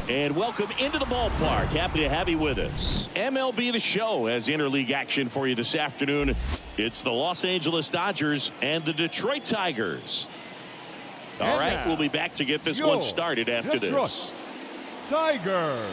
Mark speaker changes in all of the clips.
Speaker 1: And welcome into the ballpark. Happy to have you with us. MLB The Show has interleague action for you this afternoon. It's the Los Angeles Dodgers and the Detroit Tigers. All right, we'll be back to get this one started after this.
Speaker 2: Tigers.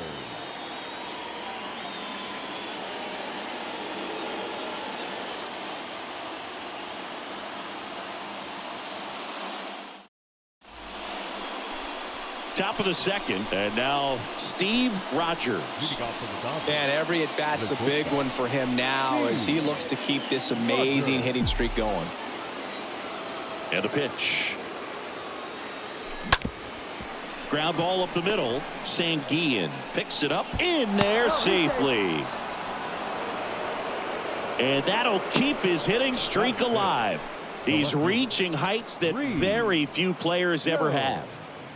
Speaker 1: Top of the second, and now Steve Rogers.
Speaker 3: And every at-bat's a big one for him now as he looks to keep this amazing hitting streak going.
Speaker 1: And a pitch. Ground ball up the middle. Sanguillen picks it up in there safely. And that'll keep his hitting streak alive. He's reaching heights that very few players ever have.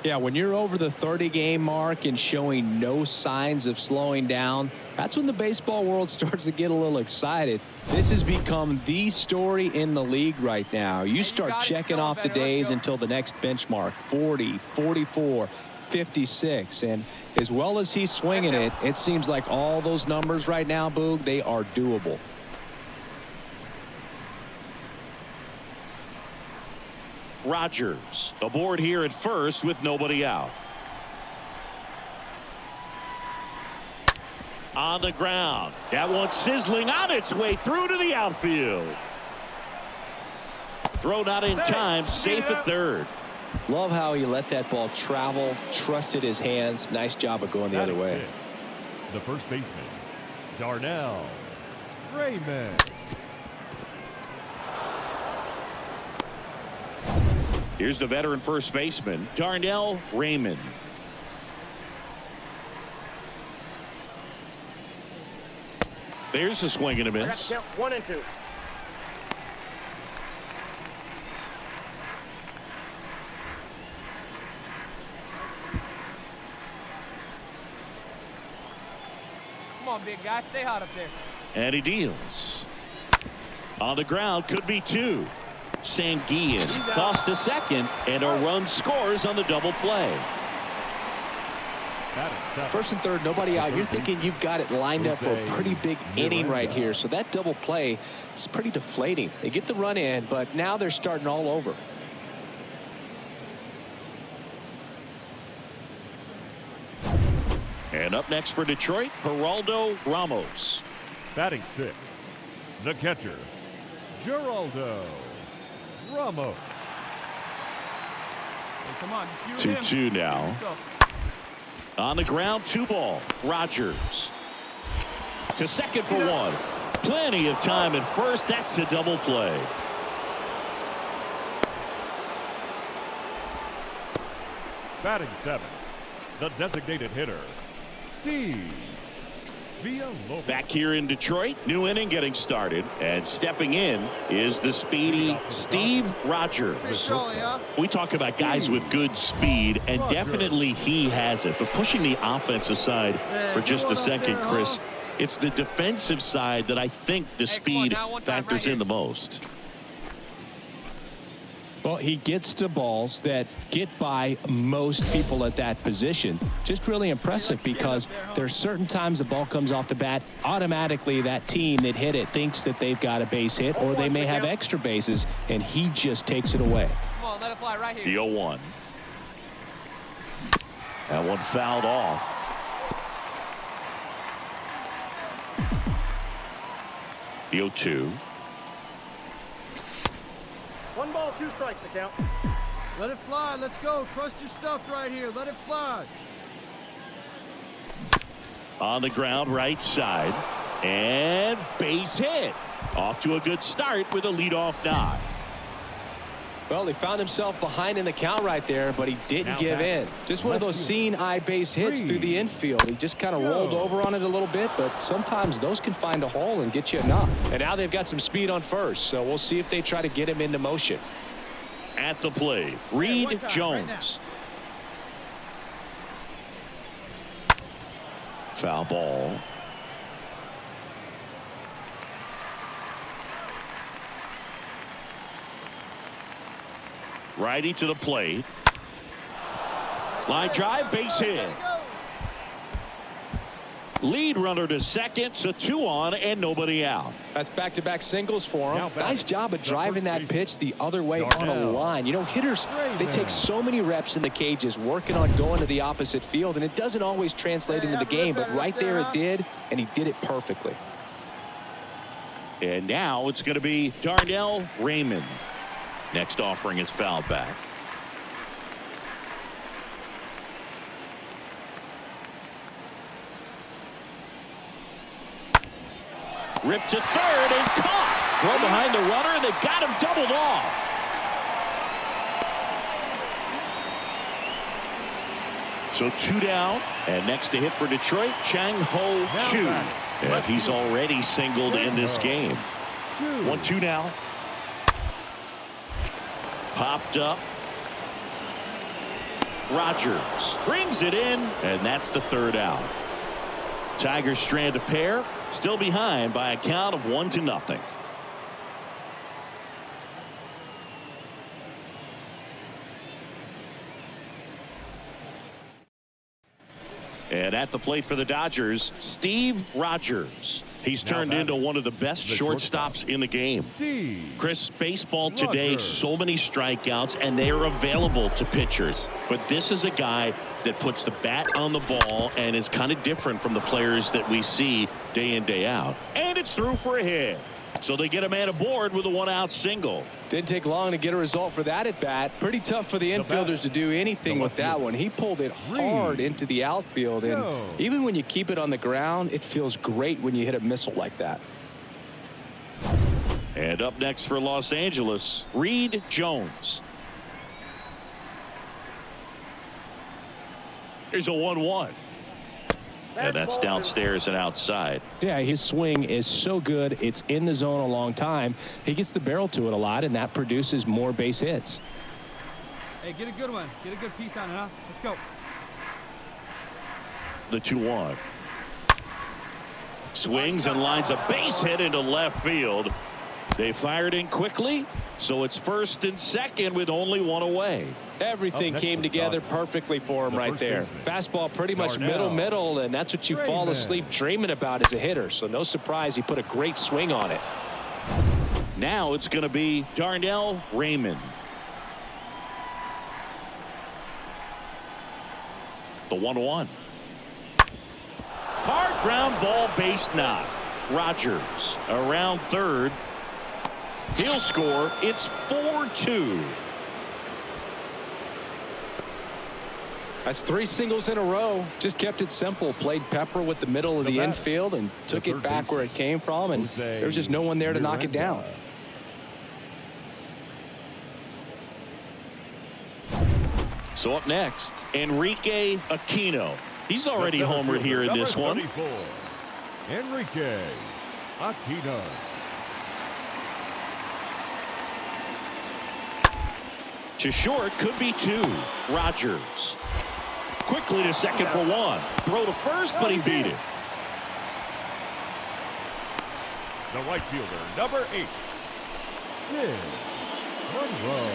Speaker 3: Yeah, when you're over the 30-game mark and showing no signs of slowing down, that's when the baseball world starts to get a little excited. This has become the story in the league right now. You start checking off the days until the next benchmark, 40, 44, 56. And as well as he's swinging it, it seems like all those numbers right now, Boog, they are doable.
Speaker 1: Rogers aboard here at first with nobody out. On the ground. That one sizzling on its way through to the outfield. Thrown out in time, safe at third.
Speaker 3: Love how he let that ball travel, trusted his hands. Nice job of going the other way.
Speaker 2: The first baseman, Darnell Raymond.
Speaker 1: Here's the veteran first baseman, Darnell Raymond. There's the swing and a miss.
Speaker 4: 1 and 2. Come on, big guy, stay hot up there.
Speaker 1: And he deals. On the ground, could be two. Sanguillen tossed to second, and a run scores on the double play.
Speaker 3: First and third, nobody out. You're thinking you've got it lined up for a pretty big inning right here. So that double play is pretty deflating. They get the run in, but now they're starting all over.
Speaker 1: And up next for Detroit, Geraldo Ramos.
Speaker 2: Batting sixth, the catcher, Geraldo Ramos.
Speaker 4: Hey, come on,
Speaker 1: 2-2 now. On the ground, 2-ball. Rogers to second for one. Plenty of time at first. That's a double play.
Speaker 2: Batting seventh, the designated hitter, Steve Villalobos.
Speaker 1: Back here in Detroit, new inning getting started, and stepping in is the speedy Steve Rogers. We talk about guys with good speed, and definitely he has it. But pushing the offensive side for just a second, Chris, it's the defensive side that I think the speed factors in the most.
Speaker 3: Well, he gets to balls that get by most people at that position. Just really impressive because there's certain times the ball comes off the bat, automatically that team that hit it thinks that they've got a base hit or they may have extra bases, and he just takes it away.
Speaker 4: Come on, let it fly right here.
Speaker 1: The 0-1. That one fouled off. The 0-2.
Speaker 4: 1 ball, 2 strikes to count.
Speaker 5: Let it fly. Let's go. Trust your stuff right here. Let it fly.
Speaker 1: On the ground, right side. And base hit. Off to a good start with a leadoff knock.
Speaker 3: Well, he found himself behind in the count right there, but he didn't give in. Just one of those seeing eye base hits through the infield. He just kind of rolled over on it a little bit, but sometimes those can find a hole and get you enough. And now they've got some speed on first, so we'll see if they try to get him into motion.
Speaker 1: At the plate, Reed Jones. Foul ball. Righty to the plate. Line drive, base hit. Lead runner to second, so 2 on and nobody out.
Speaker 3: That's back-to-back singles for him. Nice job of driving that pitch the other way on a line. You know, hitters, they take so many reps in the cages working on going to the opposite field, and it doesn't always translate into the game, but right there it did, and he did it perfectly.
Speaker 1: And now it's going to be Darnell Raymond. Next offering is fouled back. Ripped to third and caught. Throw behind the runner, and they've got him doubled off. So 2 down, and next to hit for Detroit, Chang-Ho Chu. And he's already singled in this game. 1-2 now. Popped up. Rogers brings it in, and that's the 3rd out. Tigers strand a pair, still behind by a count of 1-0. And at the plate for the Dodgers, Steve Rogers. He's turned into one of the best shortstops in the game. Chris, baseball today, so many strikeouts, and they are available to pitchers. But this is a guy that puts the bat on the ball and is kind of different from the players that we see day in, day out. And it's through for a hit. So they get a man aboard with a 1-out single.
Speaker 3: Didn't take long to get a result for that at bat. Pretty tough for the infielders to do anything with that one. He pulled it hard into the outfield, and even when you keep it on the ground, it feels great when you hit a missile like that.
Speaker 1: And up next for Los Angeles, Reed Jones. Here's a 1-1. And that's downstairs and outside.
Speaker 3: Yeah, his swing is so good. It's in the zone a long time. He gets the barrel to it a lot, and that produces more base hits.
Speaker 5: Hey, get a good one. Get a good piece on it, huh? Let's go.
Speaker 1: The 2-1. Swings and lines a base hit into left field. They fired in quickly, so it's 1st and 2nd with only 1 away.
Speaker 3: Everything came together perfectly for him right there. Fastball pretty much middle, and that's what you fall asleep dreaming about as a hitter. So no surprise he put a great swing on it.
Speaker 1: Now it's going to be Darnell Raymond. The 1-1. Hard ground ball, base knock. Rogers around third. He'll score. It's 4-2.
Speaker 3: That's 3 singles in a row. Just kept it simple. Played pepper with the middle of the infield and took it back where it came from, and there was just no one there to knock it down.
Speaker 2: So up next, Enrique Aquino.
Speaker 1: He's already homered here in this one.
Speaker 2: Enrique Aquino.
Speaker 1: To short, could be 2. Rogers quickly to second for 1. Throw to first, but he beat it.
Speaker 2: The right fielder, number 8, Sid Monroe.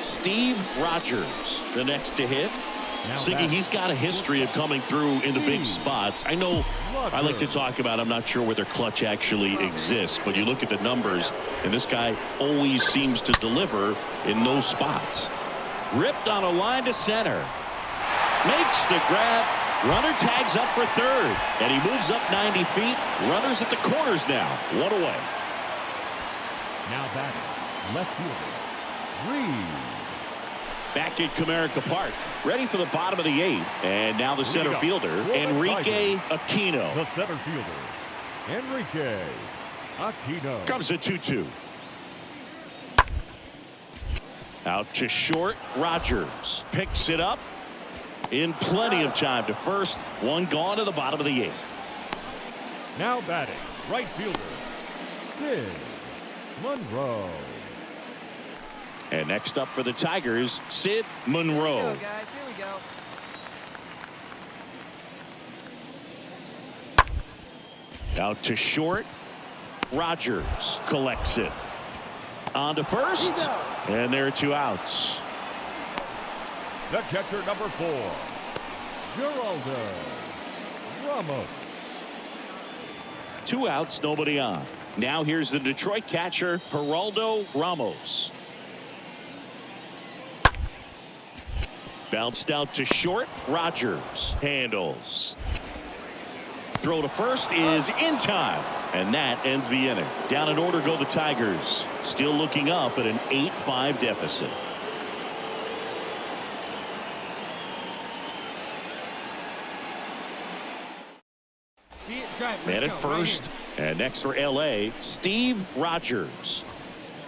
Speaker 1: Steve Rogers, the next to hit. Siggy, he's got a history of coming through in the big spots. I know I like to talk about, I'm not sure whether clutch actually exists, but you look at the numbers, and this guy always seems to deliver in those spots. Ripped on a line to center. Makes the grab. Runner tags up for third, and he moves up 90 feet. Runners at the corners now. 1 away.
Speaker 2: Now batting, left fielder, Reed.
Speaker 1: Back at Comerica Park, ready for the bottom of the 8th. And now the center fielder, Enrique Aquino.
Speaker 2: The center fielder, Enrique Aquino.
Speaker 1: Comes a 2-2. Out to short, Rogers picks it up in plenty of time to first. 1 gone to the bottom of the 8th.
Speaker 2: Now batting, right fielder, Sid Monroe.
Speaker 1: And next up for the Tigers, Sid Monroe.
Speaker 4: Here we go, guys. Here we go.
Speaker 1: Out to short. Rogers collects it. On to first. And there are 2 outs.
Speaker 2: The catcher, number 4, Geraldo Ramos.
Speaker 1: 2 outs, nobody on. Now here's the Detroit catcher, Geraldo Ramos. Bounced out to short. Rogers handles. Throw to first is in time. And that ends the inning. Down in order go the Tigers. Still looking up at an 8-5 deficit.
Speaker 5: See it, drive.
Speaker 1: Man at first. And next for L.A., Steve Rogers.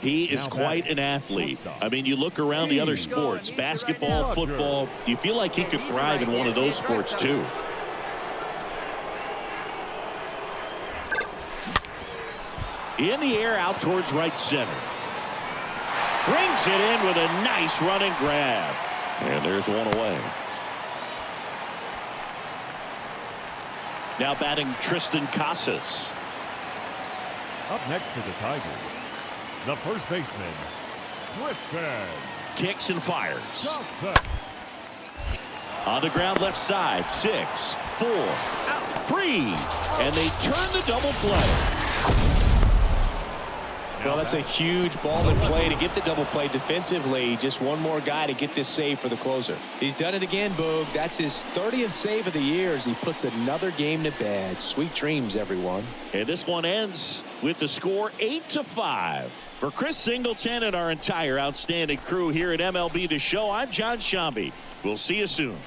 Speaker 1: He is quite an athlete. I mean, you look around the other sports, basketball, football, you feel like he could thrive in one of those sports too. In the air out towards right center. Brings it in with a nice running grab. And there's one away. Now batting Tristan Casas.
Speaker 2: Up next for the Tigers, the first baseman, Tristan.
Speaker 1: Kicks and fires.
Speaker 2: Johnson.
Speaker 1: On the ground left side. 6, 4, out, 3. And they turn the double play.
Speaker 3: Well, that's a huge ball in play to get the double play defensively. Just one more guy to get this save for the closer. He's done it again, Boog. That's his 30th save of the year as he puts another game to bed. Sweet dreams, everyone.
Speaker 1: And this one ends with the score 8-5. For Chris Singleton and our entire outstanding crew here at MLB The Show, I'm John Shambi. We'll see you soon.